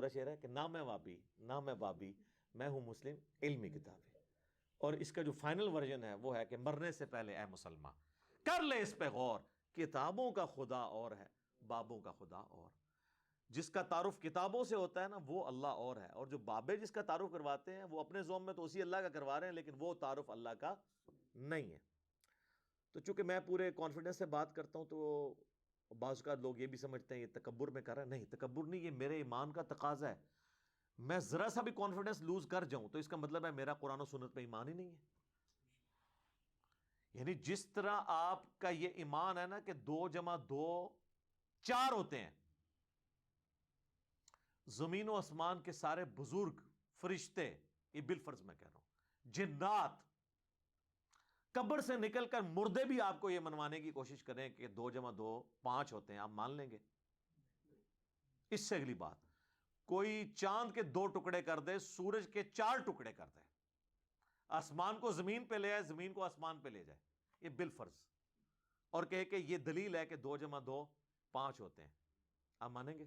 پورا شعر ہے کہ نہ میں وابی نہ میں بابی، میں ہوں مسلم علمی کتابی. اور اس کا جو فائنل ورژن ہے وہ ہے کہ مرنے سے پہلے اے مسلمان کر لے اس پہ غور، کتابوں کا خدا اور ہے بابوں کا خدا اور. جس کا تعارف کتابوں سے ہوتا ہے نا وہ اللہ اور ہے، اور جو بابے جس کا تعارف کرواتے ہیں وہ اپنے ذوم میں تو اسی اللہ کا کروا رہے ہیں، لیکن وہ تعارف اللہ کا نہیں ہے. تو چونکہ میں پورے کانفیڈنس سے بات کرتا ہوں تو بعض اوقات لوگ یہ بھی سمجھتے ہیں یہ تکبر میں کر رہا ہے. نہیں، تکبر نہیں، یہ میرے ایمان کا تقاضا ہے. میں ذرا سا بھی کانفیڈنس لوز کر جاؤں تو اس کا مطلب ہے میرا قرآن و سنت پہ ایمان ہی نہیں ہے. یعنی جس طرح آپ کا یہ ایمان ہے نا کہ 2+2 4 ہوتے ہیں، زمین و آسمان کے سارے بزرگ فرشتے، یہ بالفرض میں کہہ رہا ہوں، جنات، قبر سے نکل کر مردے بھی آپ کو یہ منوانے کی کوشش کریں کہ 2+2 5 ہوتے ہیں، آپ مان لیں گے؟ اس سے اگلی بات، کوئی چاند کے 2 ٹکڑے کر دے، سورج کے 4 ٹکڑے کر دے، آسمان کو زمین پہ لے آئے، زمین کو آسمان پہ لے جائے، یہ بالفرض، اور کہے کہ یہ دلیل ہے کہ 2+2 5 ہوتے ہیں، آپ مانیں گے؟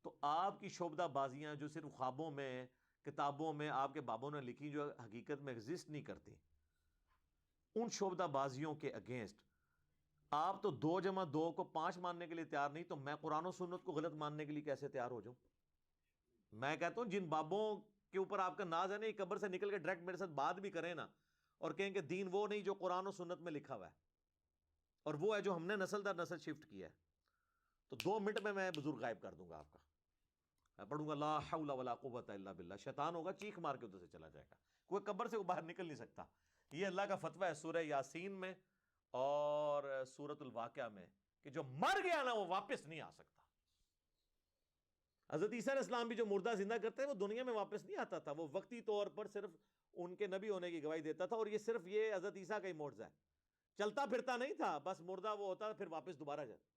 تو آپ کی شعبدہ بازیاں جو صرف خوابوں میں، کتابوں میں آپ کے بابوں نے لکھی، جو حقیقت میں ایگزسٹ نہیں کرتی، ان شعبدہ بازیوں کے اگینسٹ آپ تو 2+2 کو 5 ماننے کے لیے تیار نہیں، تو میں قرآن و سنت کو غلط ماننے کے لیے کیسے تیار ہو جاؤں؟ میں کہتا ہوں جن بابوں کے اوپر آپ کا ناز ہے نا، قبر سے نکل کے ڈائریکٹ میرے ساتھ بات بھی کریں نا، اور کہیں کہ دین وہ نہیں جو قرآن و سنت میں لکھا ہوا ہے، اور وہ ہے جو ہم نے نسل در نسل شفٹ کیا ہے، تو 2 منٹ میں بزرگ غائب کر دوں گا آپ کا. میں پڑھوں گا لا حول ولا قوت الا باللہ، شیطان ہوگا چیخ مار کے ادھر سے چلا جائے گا، کوئی قبر سے باہر نکل نہیں سکتا. یہ اللہ کا فتویٰ ہے سورہ یاسین میں اور سورۃ الواقعہ میں کہ جو مر گیا نا وہ واپس نہیں آ سکتا. حضرت عیسیٰ علیہ السلام بھی جو مردہ زندہ کرتے ہیں وہ دنیا میں واپس نہیں آتا تھا، وہ وقتی طور پر صرف ان کے نبی ہونے کی گواہی دیتا تھا، اور یہ صرف یہ حضرت عیسیٰ کا ہی معجزہ ہے، چلتا پھرتا نہیں تھا، بس مردہ وہ ہوتا پھر واپس دوبارہ جاتا.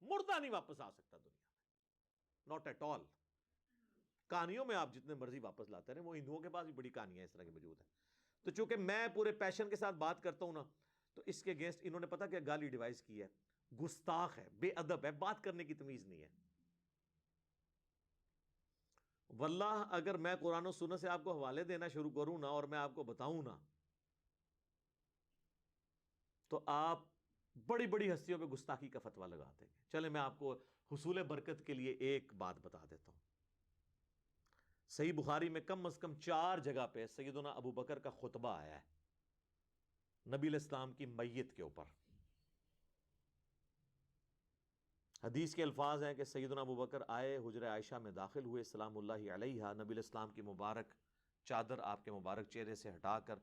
مردہ نہیں واپس آ سکتا دنیا میں، ناٹ ایٹ آل. کہانیوں میں آپ جتنے مرضی واپس لاتے رہے، وہ ہندوؤں کے پاس بھی بڑی کہانیاں اس طرح کی موجود ہیں. تو چونکہ میں پورے پیشن کے ساتھ بات کرتا ہوں نا، تو اس کے اگینسٹ انہوں نے پتا کیا گالی ڈیوائس کی ہے، گستاخ ہے، بے ادب ہے، بات کرنے کی تمیز نہیں ہے. واللہ اگر میں قرآن و سنت سے آپ کو حوالے دینا شروع کروں نا اور میں آپ کو بتاؤں نا، تو آپ بڑی بڑی ہستیوں پہ گستاخی کا فتویٰ لگا دیں گے. چلے میں آپ کو حصول برکت کے لیے ایک بات بتا دیتا ہوں. صحیح بخاری میں کم از کم 4 جگہ پہ سیدنا ابو بکر کا خطبہ آیا ہے نبی علیہ السلام کی میت کے اوپر. حدیث کے الفاظ ہیں کہ سیدنا ابو بکر آئے، حجرہ عائشہ میں داخل ہوئے، سلام اللہ علیہا، نبی علیہ السلام کی مبارک چادر آپ کے مبارک چہرے سے ہٹا کر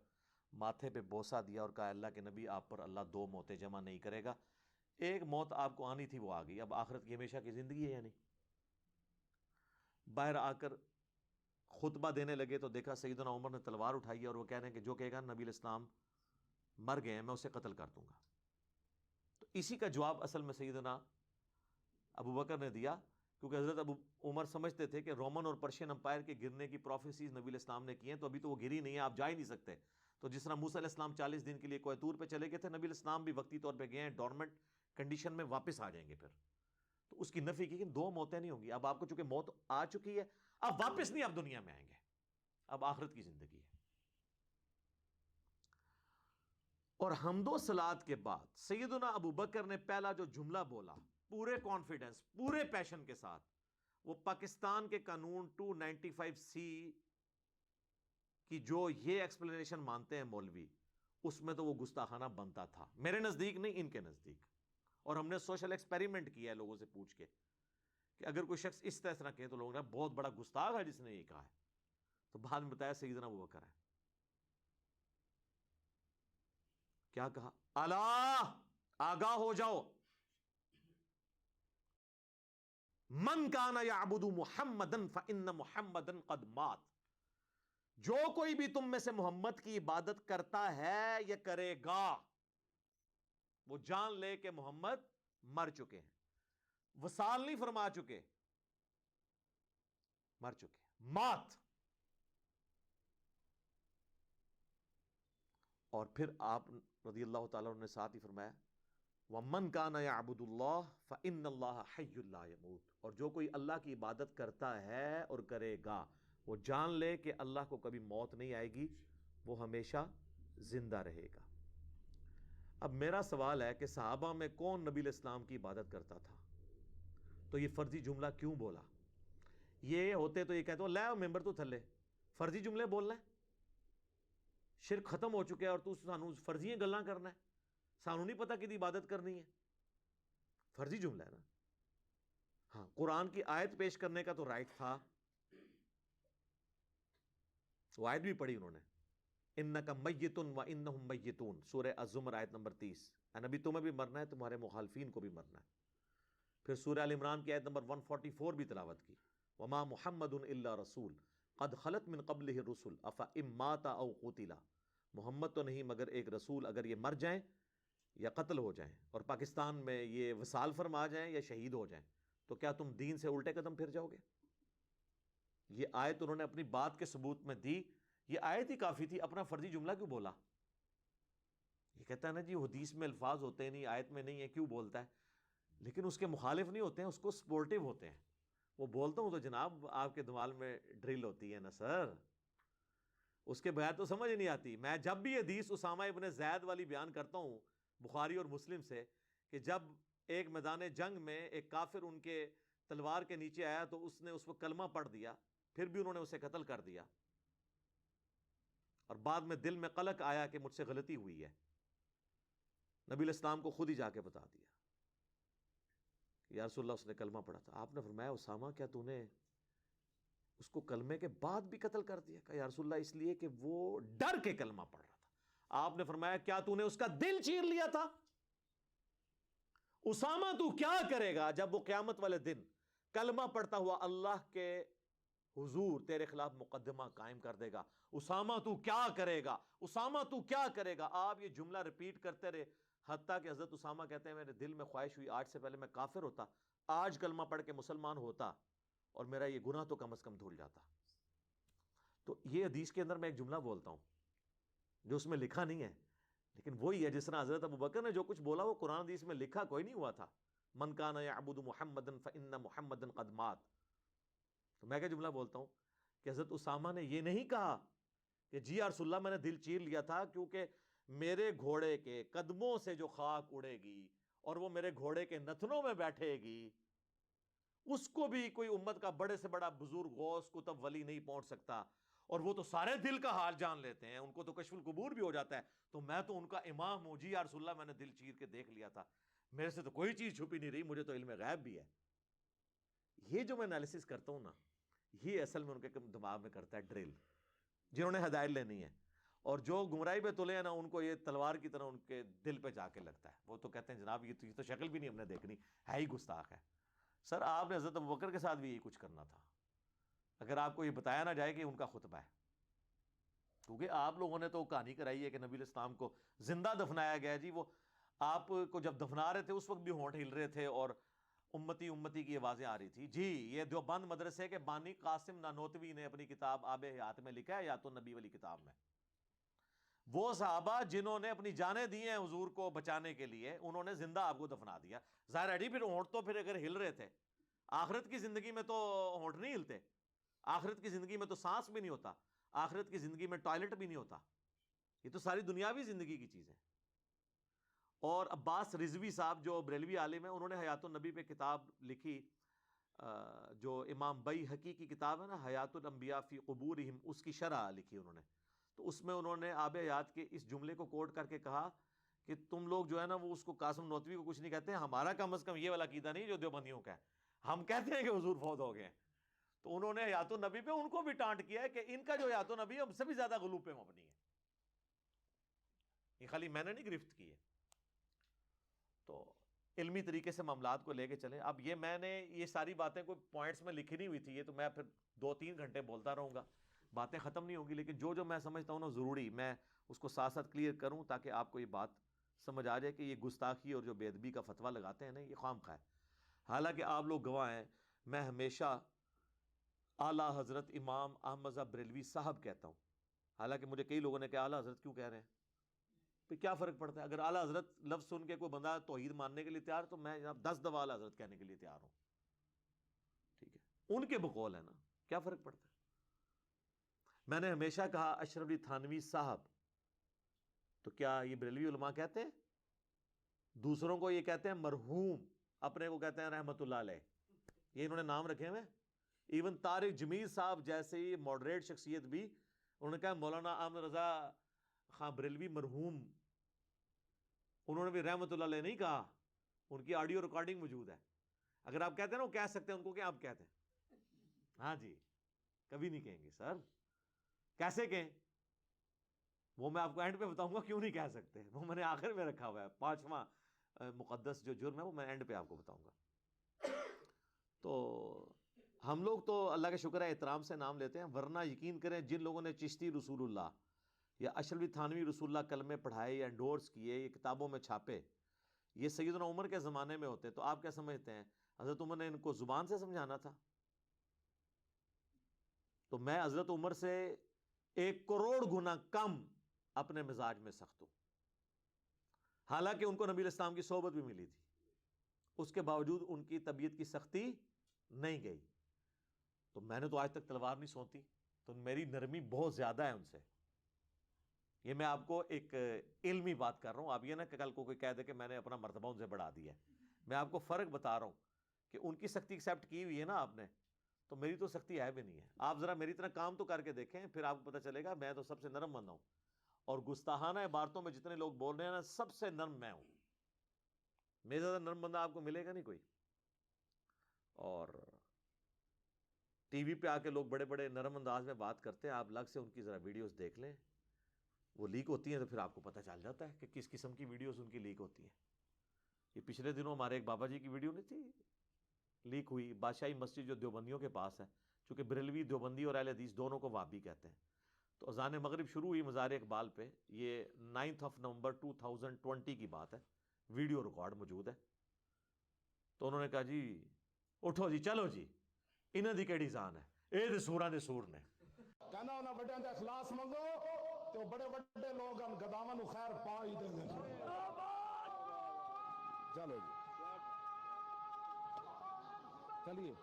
ماتھے پہ بوسہ دیا اور کہا اللہ کے نبی آپ پر اللہ 2 موتیں جمع نہیں کرے گا، ایک موت آپ کو آنی تھی وہ آ گئی، اب آخرت کی ہمیشہ کی زندگی ہے یا نہیں. باہر آ کر خطبہ دینے لگے تو دیکھا سیدنا عمر نے تلوار اٹھائی اور وہ کہہ رہے ہیں کہ جو کہے گا نبی علیہ السلام مر گئے ہیں میں اسے قتل کر دوں گا. تو اسی کا جواب اصل میں سیدنا ابو بکر نے دیا، کیونکہ حضرت ابو عمر سمجھتے تھے کہ رومن اور پرشین امپائر کے گرنے کی پروفیسیز نبی علیہ السلام نے کی ہیں، تو ابھی تو وہ گری نہیں ہے، آپ جا ہی نہیں سکتے. تو جس طرح موسیٰ علیہ السلام 40 دن کے لیے کوہ طور پہ چلے گئے تھے، نبی علیہ السلام بھی وقتی طور پہ گئے ہیں، ڈورمنٹ کنڈیشن میں واپس آ جائیں گے پھر. تو اس کی نفی کی کہ 2 موتیں نہیں ہوں گی، اب آپ کو چونکہ موت آ چکی ہے، اب واپس نہیں آپ دنیا میں آئیں گے، اب آخرت کی زندگی ہے. اور حمد و صلات کے بعد سیدنا ابو بکر نے پہلا جو جملہ بولا پورے کانفیڈنس، پورے پیشن کے ساتھ، وہ پاکستان کے قانون 295C کی جو یہ ایکسپلینیشن مانتے ہیں مولوی، اس میں تو وہ گستاخانہ بنتا تھا، میرے نزدیک نہیں، ان کے نزدیک. اور ہم نے سوشل ایکسپیریمنٹ کیا ہے لوگوں سے پوچھ کے کہ اگر کوئی شخص اس طرح کہے تو لوگوں نے بہت بڑا گستاخ ہے جس نے یہ کہا ہے، تو بعد میں بتایا سیدنا ابو بکر ہے. کیا کہا؟ الا آگاہ ہو جاؤ، من کان یعبد محمدا فان محمدا قد مات، جو کوئی بھی تم میں سے محمد کی عبادت کرتا ہے یا کرے گا، وہ جان لے کہ محمد مر چکے ہیں. وصال نہیں فرما چکے، مر چکے ہیں، مات. اور پھر آپ رضی اللہ تعالیٰ عنہ نے ساتھ ہی فرمایا وَمَنْ كَانَ يَعْبُدُ اللَّهَ فَإِنَّ اللَّهَ حَيٌّ لَا يَمُوتُ، اور جو کوئی اللہ کی عبادت کرتا ہے اور کرے گا وہ جان لے کہ اللہ کو کبھی موت نہیں آئے گی، وہ ہمیشہ زندہ رہے گا۔ اب میرا سوال ہے کہ صحابہ میں کون نبی علیہ السلام کی عبادت کرتا تھا؟ تو یہ فرضی جملہ کیوں بولا؟ یہ ہوتے تو یہ کہتے ہو لے ممبر تو تھلے فرضی جملے بولنا ہے، شرک ختم ہو چکے اور تو سانو فرضی گلاں کرنا ہے، سانو نہیں پتا کہ عبادت کرنی ہے، فرضی جملہ ہے نا۔ ہاں قرآن کی آیت پیش کرنے کا تو رائٹ تھا، وہ آیت بھی پڑھی انہوں نے، انک میت و انہم میتون، سورہ الزمر آیت نمبر 30، اے نبی تمہیں بھی مرنا ہے، تمہارے مخالفین کو بھی مرنا ہے۔ پھر سورہ ال عمران کی آیت نمبر 144 بھی تلاوت کی، وما محمد الا رسول قد خلت من قبلہ الرسل افئن مات او قتل، محمد تو نہیں مگر ایک رسول، اگر یہ مر جائیں یا قتل ہو جائیں اور پاکستان میں یہ وصال فرما جائیں یا شہید ہو جائیں تو کیا تم دین سے الٹے قدم پھر جاؤ گے؟ یہ آیت انہوں نے اپنی بات کے ثبوت میں دی، یہ آیت ہی کافی تھی، اپنا فرضی جملہ کیوں بولا؟ یہ کہتا ہے نا جی حدیث میں الفاظ ہوتے ہیں نہیں، آیت میں نہیں ہے، کیوں بولتا ہے؟ لیکن اس کے مخالف نہیں ہوتے ہیں، اس کو سپورٹیو ہوتے ہیں۔ وہ بولتا ہوں تو جناب آپ کے دماغ میں ڈرل ہوتی ہے نا سر، اس کے بغیر تو سمجھ نہیں آتی۔ میں جب بھی حدیث اسامہ ابن زید والی بیان کرتا ہوں بخاری اور مسلم سے، کہ جب ایک میدان جنگ میں ایک کافر ان کے تلوار کے نیچے آیا تو اس نے اس کو کلمہ پڑھ دیا، پھر بھی انہوں نے اسے قتل کر دیا، اور بعد میں دل میں قلق آیا کہ مجھ سے غلطی ہوئی ہے، نبی علیہ السلام کو خود ہی جا کے بتا دیا یا رسول اللہ اس نے کلمہ پڑھا تھا۔ آپ نے فرمایا اسامہ کیا تو نے اس کو کلمے کے بعد بھی قتل کر دیا؟ کہا یا رسول اللہ اس لیے کہ وہ ڈر کے کلمہ پڑھ رہا تھا۔ آپ نے فرمایا کیا تو نے اس کا دل چیر لیا تھا؟ اسامہ تو کیا کرے گا جب وہ قیامت والے دن کلمہ پڑھتا ہوا اللہ کے حضور تیرے خلاف مقدمہ قائم کر دے گا؟ اسامہ تو کیا کرے گا؟ اسامہ تو کیا کرے گا؟ آپ یہ جملہ ریپیٹ کرتے رہے، حتیٰ کہ حضرت اسامہ کہتے ہیں میرے دل میں خواہش ہوئی آج سے پہلے میں کافر ہوتا، آج کلمہ پڑھ کے مسلمان ہوتا اور میرا یہ گناہ تو کم از کم دھل جاتا۔ تو یہ حدیث کے اندر میں ایک جملہ بولتا ہوں جو اس میں لکھا نہیں ہے، لیکن وہی ہے جس طرح حضرت ابوبکر نے جو کچھ بولا وہ قرآن حدیث میں لکھا کوئی نہیں ہوا تھا، من کان یعبد محمدا فإن محمدا قد مات۔ تو میں کیا جملہ بولتا ہوں کہ حضرت اسامہ نے یہ نہیں کہا کہ جی یا رسول اللہ میں نے دل چیر لیا تھا کیونکہ میرے گھوڑے کے قدموں سے جو خاک اڑے گی اور وہ میرے گھوڑے کے نتنوں میں بیٹھے گی اس کو بھی کوئی امت کا بڑے سے بڑا بزرگ غوث کتب ولی نہیں پہنچ سکتا، اور وہ تو سارے دل کا حال جان لیتے ہیں، ان کو تو کشف القبور بھی ہو جاتا ہے، تو میں تو ان کا امام ہوں جی یا رسول اللہ میں نے دل چیر کے دیکھ لیا تھا، میرے سے تو کوئی چیز چھپی نہیں رہی، مجھے تو علم غیب بھی ہے۔ یہ جو میں انالیسس کرتا ہوں نا، یہ اصل میں ان کے دماغ میں کرتا ہے ڈرل، جنہوں نے ہدایت لینی ہے، اور جو گمراہی پہ تلے ہیں نا ان کو یہ تلوار کی طرح ان کے دل پہ جا کے لگتا ہے، وہ تو کہتے ہیں جناب یہ تو شکل بھی نہیں ہم نے دیکھنی، ہے ہی گستاخ ہے۔ سر آپ نے حضرت ابوبکر کے ساتھ بھی یہی کچھ کرنا تھا اگر آپ کو یہ بتایا نہ جائے کہ ان کا خطبہ ہے، کیونکہ آپ لوگوں نے تو کہانی کرائی ہے کہ نبی علیہ السلام کو زندہ دفنایا گیا۔ جی وہ آپ کو جب دفنا رہے تھے اس وقت بھی ہونٹ ہل رہے تھے اور امتی امتی کی آوازیں آ رہی تھی۔ جی یہ دیوبند مدرسے کے بانی قاسم نانوتوی نے اپنی کتاب آب حیات میں لکھا ہے، یا تو نبی والی کتاب میں، وہ صحابہ جنہوں نے اپنی جانیں دی ہیں حضور کو بچانے کے لیے انہوں نے زندہ آپ کو دفنا دیا۔ ظاہر ہے پھر ہونٹ تو پھر اگر ہل رہے تھے، آخرت کی زندگی میں تو ہونٹ نہیں ہلتے، آخرت کی زندگی میں تو سانس بھی نہیں ہوتا، آخرت کی زندگی میں ٹوائلٹ بھی نہیں ہوتا، یہ تو ساری دنیاوی زندگی کی چیز ہے۔ اور عباس رضوی صاحب جو بریلوی عالم ہیں انہوں نے حیات النبی پہ کتاب لکھی، جو امام بئی حقی کی کتاب ہے نا حیات الانبیاء فی قبورہم، اس کی شرح لکھی انہوں نے، تو اس میں انہوں نے آب حیات کے اس جملے کو کوٹ کر کے کہا کہ تم لوگ جو ہے نا وہ اس کو قاسم نوتوی کو کچھ نہیں کہتے، ہمارا کم از کم یہ والا عقیدہ نہیں جو دیوبندیوں کا ہے، ہم کہتے ہیں کہ حضور فوت ہو گئے ہیں۔ تو انہوں نے حیات النبی پہ ان کو بھی ٹانٹ کیا ہے کہ ان کا جو حیات النبی ہے سب سے زیادہ غلو پہ مبنی ہے، یہ خالی میں نے نہیں گرفت کی ہے۔ تو علمی طریقے سے معاملات کو لے کے چلیں۔ اب یہ میں نے یہ ساری باتیں کوئی پوائنٹس میں لکھی نہیں ہوئی تھی، یہ تو میں پھر 2-3 گھنٹے بولتا رہوں گا، باتیں ختم نہیں ہوں گی، لیکن جو میں سمجھتا ہوں نا ضروری میں اس کو ساتھ ساتھ کلیئر کروں تاکہ آپ کو یہ بات سمجھ آ جائے کہ یہ گستاخی اور جو بے ادبی کا فتویٰ لگاتے ہیں نا یہ خام خواہ ہے۔ حالانکہ آپ لوگ گواہ ہیں، میں ہمیشہ اعلیٰ حضرت امام احمد رضا بریلوی صاحب کہتا ہوں، حالانکہ مجھے کئی لوگوں نے کہا اعلیٰ حضرت کیوں کہہ رہے ہیں، پھر کیا فرق پڑتا ہے؟ اگر اعلیٰ حضرت لفظ سن کے کوئی بندہ توحید ماننے کے لیے تیار تو میں جناب 10 دفعہ اعلیٰ حضرت کہنے کے لیے تیار ہوں. ٹھیک ہے، ان کے بقول ہے نا، کیا فرق پڑتا ہے؟ میں نے ہمیشہ کہا اشرف علی تھانوی صاحب تو کیا یہ بریلوی علماء کہتے ہیں؟ دوسروں کو یہ کہتے ہیں مرحوم، اپنے کو کہتے ہیں رحمت اللہ علیہ. یہ انہوں نے نام رکھے ہوئے. ایون طارق جمیل صاحب جیسے ماڈریٹ شخصیت بھی انہوں نے کہا مولانا احمد رضا خان بریلوی مرحوم، انہوں نے بھی رحمت اللہ علیہ نہیں کہا. ان کی آڈیو ریکارڈنگ موجود ہے. اگر آپ کہتے ہیں نا وہ کہہ سکتے ہیں ان کو، کیا آپ کہتے ہیں؟ ہاں جی، کبھی نہیں کہیں گے سر. کیسے کہیں؟ وہ میں آپ کو اینڈ پہ بتاؤں گا کیوں نہیں کہہ سکتے. وہ میں نے آخر میں رکھا ہوا ہے، 5واں مقدس جو جرم ہے وہ میں اینڈ پہ آپ کو بتاؤں گا. تو ہم لوگ تو اللہ کا شکر ہے احترام سے نام لیتے ہیں، ورنہ یقین کریں جن لوگوں نے چشتی رسول اللہ یا اشرف علی تھانوی رسول اللہ کلمے پڑھائے یا انڈورس کیے، یہ کتابوں میں چھاپے، یہ سیدنا عمر کے زمانے میں ہوتے، تو آپ کیا سمجھتے ہیں حضرت عمر نے ان کو زبان سے سمجھانا تھا؟ تو میں حضرت عمر سے 1 کروڑ گنا کم اپنے مزاج میں سخت ہوں. حالانکہ ان کو نبی علیہ السلام کی صحبت بھی ملی تھی، اس کے باوجود ان کی طبیعت کی سختی نہیں گئی. تو میں نے تو آج تک تلوار نہیں سونتی، تو میری نرمی بہت زیادہ ہے ان سے. یہ میں آپ کو ایک علمی بات کر رہا ہوں. آپ یہ نہ کہ کل کو کوئی کہہ دے کہ میں نے اپنا مرتبہ ان سے بڑھا دیا ہے. میں آپ کو فرق بتا رہا ہوں کہ ان کی سختی ایکسیپٹ کی ہوئی ہے نا آپ نے، تو میری تو سختی ہے بھی نہیں ہے. آپ ذرا میری طرح کام تو کر کے دیکھیں، پھر آپ کو پتہ چلے گا میں تو سب سے نرم بندہ ہوں. اور گستاخانہ عبارتوں میں جتنے لوگ بول رہے ہیں نا، سب سے نرم میں ہوں. میرے زیادہ نرم بندہ آپ کو ملے گا نہیں کوئی. اور ٹی وی پہ آ کے لوگ بڑے بڑے نرم انداز میں بات کرتے ہیں، آپ الگ سے ان کی ذرا ویڈیوز دیکھ لیں، وہ لیک ہوتی ہیں تو پھر آپ کو پتہ چل جاتا ہے کہ کس قسم کی ویڈیوز ان کی لیک ہوتی ہیں. یہ پچھلے دنوں ہمارے ایک بابا جی کی ویڈیو نہیں تھی لیک ہوئی، بادشاہی مسجد جو دیوبندیوں کے پاس ہے، چونکہ بریلوی دیوبندی اور اہل حدیث دونوں کو وہابی کہتے ہیں. تو اذان مغرب شروع ہوئی مزار اقبال پہ، یہ 9 نومبر 2020 کی بات ہے، ویڈیو ریکارڈ موجود ہے. تو انہوں نے کہا جی اٹھو جی، چلو جی، انہاں دی کیڑی جان ہے، اے دے سوراں دے سور نے. کہنا انہاں بڑیاں دے اخلاص منگو تو بڑے بڑے لوگ ہم گداواں نو خیر پا ہی دیں گے. چلو جی چلیے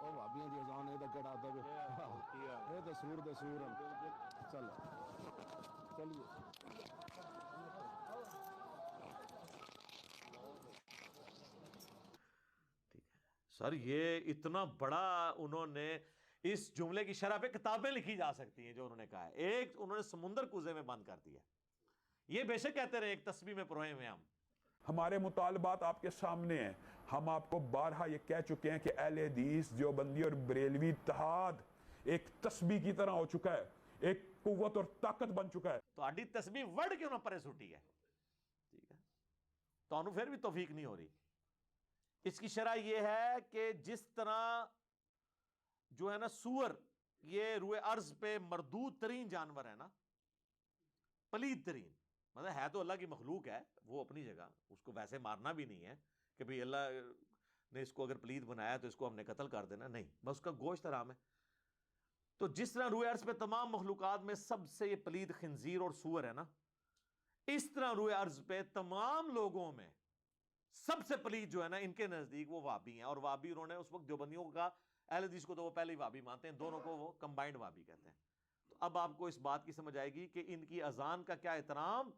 او بھابیاں دی اذان اے تے کڑا دے اے تے سور دے سور چل چلیے. سر یہ اتنا بڑا انہوں نے اس جملے کی شرح پہ کتابیں لکھی جا سکتی ہیں جو انہوں نے کہا ہے. ایک انہوں نے سمندر کوزے میں بند کر دیا. یہ بے شک کہتے رہے ایک تسبیح میں پروئے ہوئے ہم. ہمارے مطالبات آپ کے سامنے ہیں. ہم آپ کو بارہا یہ کہہ چکے ہیں کہ اہل حدیث دیوبندی اور بریلوی اتحاد ایک تسبیح کی طرح ہو چکا ہے، ایک قوت اور طاقت بن چکا ہے. تو آڈی تسبیح ورڈ کیوں نہ پرے سٹی ہے؟ ٹھیک ہے، تو انہوں پھر بھی توفیق نہیں ہو رہی. اس کی شرح یہ ہے کہ جس طرح جو ہے نا سور یہ روئے ارض پہ مردود ترین جانور ہے نا، پلید ترین، مطلب ہے تو اللہ کی مخلوق ہے، وہ اپنی جگہ، اس کو ویسے مارنا بھی نہیں ہے کہ بھئی اللہ نے اس کو اگر پلید بنایا تو اس کو ہم نے قتل کر دینا، نہیں، بس اس کا گوشت حرام ہے. تو جس طرح روئے ارض پہ تمام مخلوقات میں سب سے یہ پلید خنزیر اور سور ہے نا، اس طرح روئے ارض پہ تمام لوگوں میں سب سے پلید جو ہے نا ان کے نزدیک وہ وابی ہیں. اور وابی انہوں نے اس وقت دیوبندیوں کو کہا، اہل حدیث کو تو وہ پہلے ہی وابی مانتے ہیں، دونوں کو وہ کمبائنڈ وابی کہتے ہیں. تو اب آپ کو اس بات کی سمجھ آئے گی کہ ان کی اذان کا کیا احترام.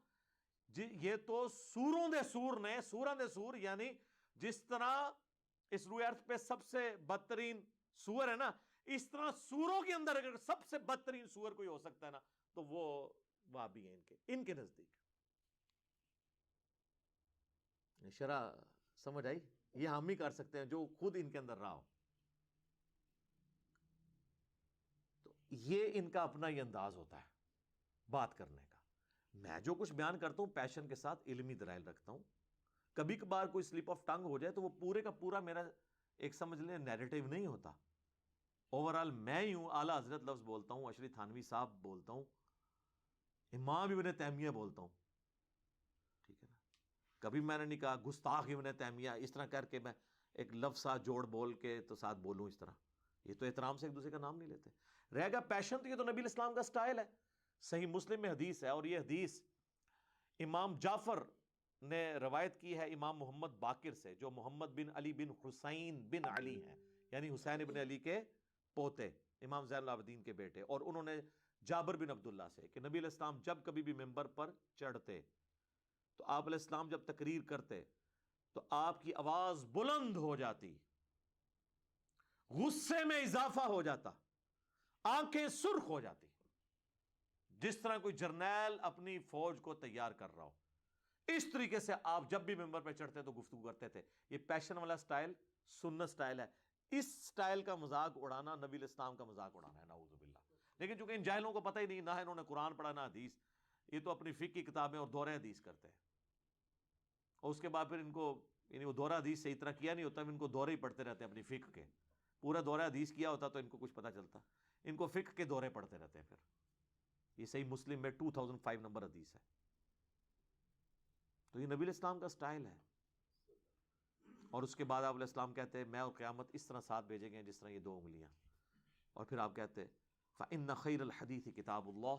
یہ تو سوروں دے سور نے، سوراں دے سور، یعنی جس طرح اس روئے ارض پہ سب سے بدترین سور ہے نا، اس طرح سوروں کے اندر اگر سب سے بدترین سور کوئی ہو سکتا ہے نا تو وہ وابی ہیں ان کے نزدیک. شرح سمجھ آئی؟ یہ ہم ہی کر سکتے ہیں جو خود ان کے اندر رہا ہو. تو یہ ان کا اپنا ہی انداز ہوتا ہے بات کرنے کا. میں جو کچھ بیان کرتا ہوں پیشن کے ساتھ علمی دلائل رکھتا ہوں. کبھی کبھار کوئی سلپ آف ٹنگ ہو جائے تو وہ پورے کا پورا میرا ایک سمجھ لیں نیریٹیو نہیں ہوتا. اوورال میں ہی ہوں، اعلیٰ حضرت لفظ بولتا ہوں، اشرف تھانوی صاحب بولتا ہوں، امام ابن تیمیہ بولتا ہوں. ٹھیک ہے نا، کبھی میں نے نہیں کہا گستاخ ابن تیمیہ اس طرح کر کے میں ایک لفظ ساتھ جوڑ بول کے تو ساتھ بولوں اس طرح. یہ تو احترام سے ایک دوسرے کا نام نہیں لیتے. رہ گا پیشن، تو یہ تو نبی الاسلام کا سٹائل ہے. صحیح مسلم میں حدیث ہے، اور یہ حدیث امام جعفر نے روایت کی ہے امام محمد باقر سے، جو محمد بن علی بن حسین بن علی ہیں، یعنی حسین بن علی کے پوتے، امام زین العابدین کے بیٹے، اور انہوں نے جابر بن عبداللہ سے کہ نبی علیہ السلام جب کبھی بھی ممبر پر چڑھتے تو آپ علیہ السلام جب تقریر کرتے تو آپ کی آواز بلند ہو جاتی، غصے میں اضافہ ہو جاتا، آنکھیں سرخ ہو جاتی، جس طرح کوئی جرنیل اپنی فوج کو تیار کر رہا ہو۔ اس طریقے سے آپ جب بھی ممبر پہ چڑھتے تو گفتگو کرتے تھے۔ یہ پیشن والا سٹائل سنت سٹائل ہے، اس سٹائل کا مذاق اڑانا نبی علیہ السلام کا مذاق اڑانا ہے، نعوذ باللہ۔ لیکن چونکہ ان جاہلوں کو پتہ ہی نہیں، نہ انہوں نے قرآن پڑھا نہ حدیث، یہ تو اپنی فقہ کی کتابیں اور دورہ حدیث کرتے ہیں، اور اس کے بعد پھر ان کو، یعنی وہ دورہ حدیث صحیح طرح کیا نہیں ہوتا، ان کو دورے ہی پڑھتے رہتے ہیں اپنی فقہ کے۔ پورا دورہ حدیث کیا ہوتا تو ان کو کچھ پتہ چلتا، ان کو فقہ کے دورے پڑھتے رہتے ہیں۔ پھر یہ صحیح مسلم میں 2005 نمبر حدیث ہے۔ تو یہ نبی علیہ السلام کا سٹائل ہے۔ اور اس کے بعد آپ علیہ السلام کہتے ہیں میں اور قیامت اس طرح ساتھ بھیجیں گے جس طرح یہ 2 انگلیاں، اور پھر آپ کہتے ہیں فَإِنَّ خَيْرَ الْحَدِيثِ كِتَابُ اللَّهِ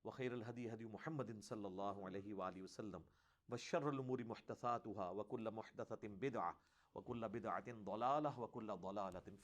وَخَيْرَ الْهَدِي هَدْيُ مُحَمَّدٍ صلی اللہ علیہ وآلہ وسلم وَشَرَّ الْأُمُورِ مُحْدَثَاتُهَا وَكُلُّ مُحْدَثَةٍ بِدْعَةٍ وَكُلُّ بِدْعَةٍ ضَلَالَةٍ وَكُلُّ ضَلَالَةٍ